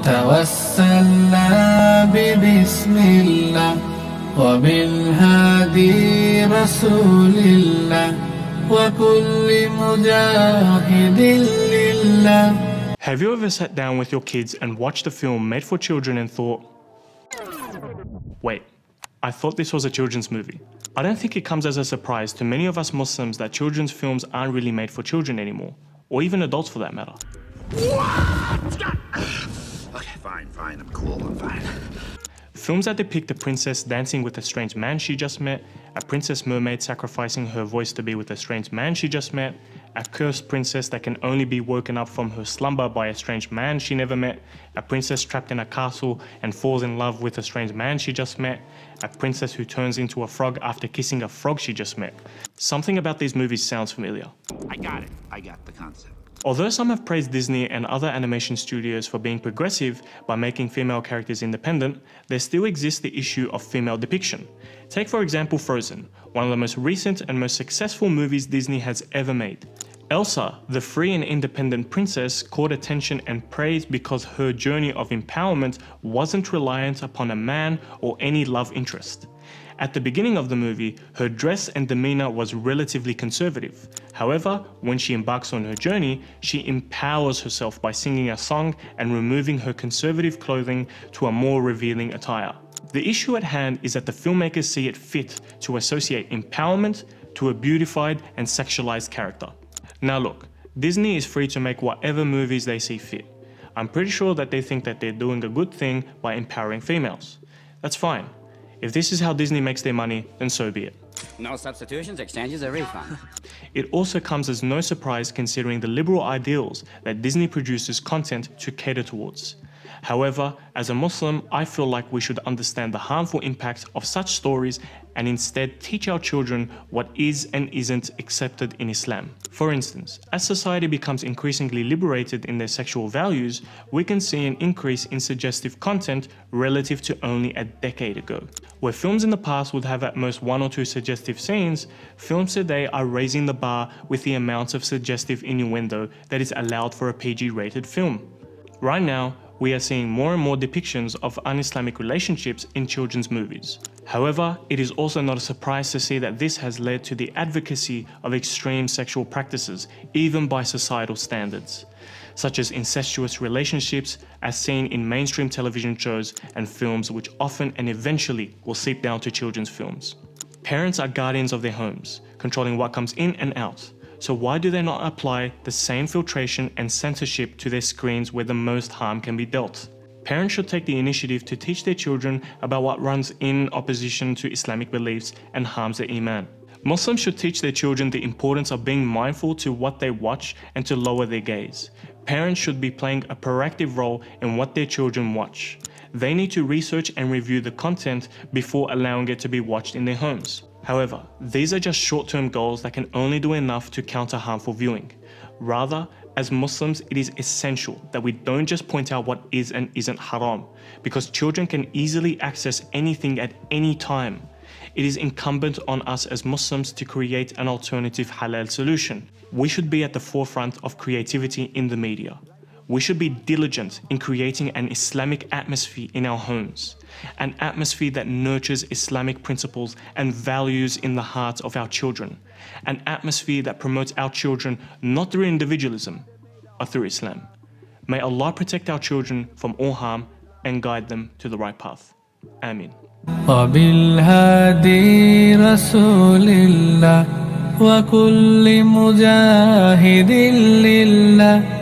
توسلنا ببسم الله وبالهادي رسول الله وكل مجاهد لله. Have you ever sat down with your kids and watched a film made for children and thought, wait, I thought this was a children's movie? I don't think it comes as a surprise to many of us Muslims that children's films aren't really made for children anymore, or even adults for that matter. What? Okay, fine, I'm cool, I'm fine. Films that depict a princess dancing with a strange man she just met, a princess mermaid sacrificing her voice to be with a strange man she just met, a cursed princess that can only be woken up from her slumber by a strange man she never met, a princess trapped in a castle and falls in love with a strange man she just met, a princess who turns into a frog after kissing a frog she just met. Something about these movies sounds familiar. I got the concept. Although some have praised Disney and other animation studios for being progressive by making female characters independent, there still exists the issue of female depiction. Take for example Frozen, one of the most recent and most successful movies Disney has ever made. Elsa, the free and independent princess, caught attention and praise because her journey of empowerment wasn't reliant upon a man or any love interest. At the beginning of the movie, her dress and demeanor was relatively conservative. However, when she embarks on her journey, she empowers herself by singing a song and removing her conservative clothing to a more revealing attire. The issue at hand is that the filmmakers see it fit to associate empowerment to a beautified and sexualized character. Now look, Disney is free to make whatever movies they see fit. I'm pretty sure that they think that they're doing a good thing by empowering females. That's fine. If this is how Disney makes their money, then so be it. No substitutions, exchanges, or refund. It also comes as no surprise considering the liberal ideals that Disney produces content to cater towards. However, as a Muslim, I feel like we should understand the harmful impacts of such stories and instead teach our children what is and isn't accepted in Islam. For instance, as society becomes increasingly liberated in their sexual values, we can see an increase in suggestive content relative to only a decade ago. Where films in the past would have at most 1 or 2 suggestive scenes, films today are raising the bar with the amount of suggestive innuendo that is allowed for a PG-rated film. Right now, we are seeing more and more depictions of un-Islamic relationships in children's movies. However, it is also not a surprise to see that this has led to the advocacy of extreme sexual practices, even by societal standards, such as incestuous relationships as seen in mainstream television shows and films, which often and eventually will seep down to children's films. Parents are guardians of their homes, controlling what comes in and out. So why do they not apply the same filtration and censorship to their screens where the most harm can be dealt? Parents should take the initiative to teach their children about what runs in opposition to Islamic beliefs and harms their iman. Muslims should teach their children the importance of being mindful to what they watch and to lower their gaze. Parents should be playing a proactive role in what their children watch. They need to research and review the content before allowing it to be watched in their homes. However, these are just short-term goals that can only do enough to counter harmful viewing. Rather, as Muslims, it is essential that we don't just point out what is and isn't haram, because children can easily access anything at any time. It is incumbent on us as Muslims to create an alternative halal solution. We should be at the forefront of creativity in the media. We should be diligent in creating an Islamic atmosphere in our homes, an atmosphere that nurtures Islamic principles and values in the hearts of our children, an atmosphere that promotes our children not through individualism, but through Islam. May Allah protect our children from all harm and guide them to the right path. Ameen. وبالهادي رسول الله وكل مجاهد لله